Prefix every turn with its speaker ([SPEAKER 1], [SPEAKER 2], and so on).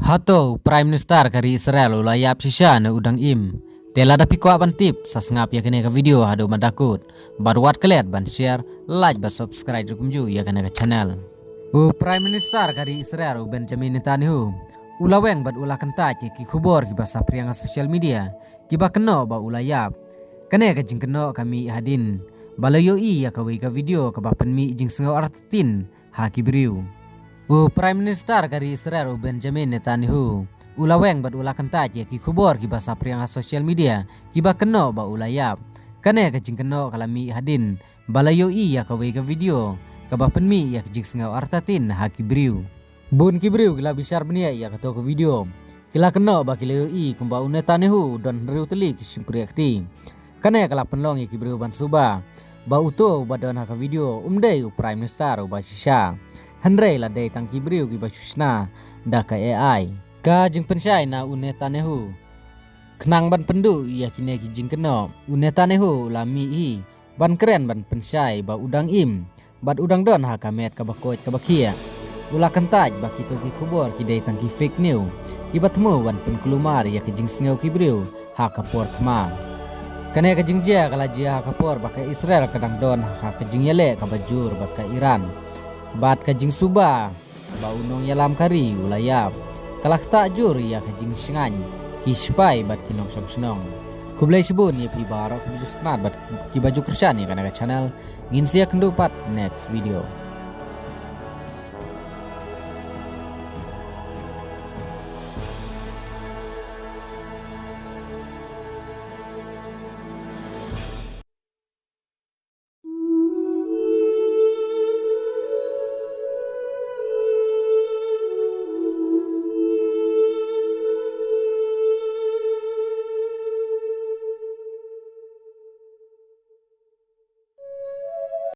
[SPEAKER 1] Hato Prime Minister kari Israel ulayap sisa na udang im. Tela dapi ko ban tip sa sngap ya kene ka video hado madakut. Barwat kelet ban share, like ban subscribe kumju ya kene ka channel. Prime Minister kari Israel Benjamin Netanyahu ulaweng bat ula kenta ki kubor ki basa priang social media ki ba keno ba ulayap. Kene ka jing keno kami hadin. Balayo i ya ka video ka ba mi jing sngau artin ha ki briu. Prime Minister kari Israel Benjamin Netanyahu ulaweng bat ula kenta ki kubor ki basa priang social media ki ba keno ba ulayap. Kane ka jing keno kalami hadin balayo i ya ka video ka ba mi ya jing sngau artatin ha ki briu. Bun ki briu kila bisar benia ya ka to ko video. Kila keno ba kila i kumba Netanyahu don riu teli ki simpriakti. Kane kala penlong ki briu ban suba ba uto ba don ha ka video umdei Prime Minister ba sisa. Henry la day tang kibriu ki basusna da ka AI ka jing pensai na Netanyahu kenang ban pendu ya kine ki jing keno Netanyahu lami hi ban keren ban pensai ba udang im bat udang don ha kamet ka bakoit ka bakia ula kentaj ba kito ki kubor ki day tang ki fake news ki batmu ban pen kulumar ya ki jing sngau kibriu ha ka portma kane ka jing jia kala jia ha ka por ba ka Israel kadang don ha ka jing yele ka bajur ba ka Iran bat kajing suba ba unong yalam kari ulayap kalak takjur ya kajing singan kispai bat kinong sonong kublai sebun ya pi barok baju stnat bat ki baju kersan ya kana channel ngin sia kendupat next video.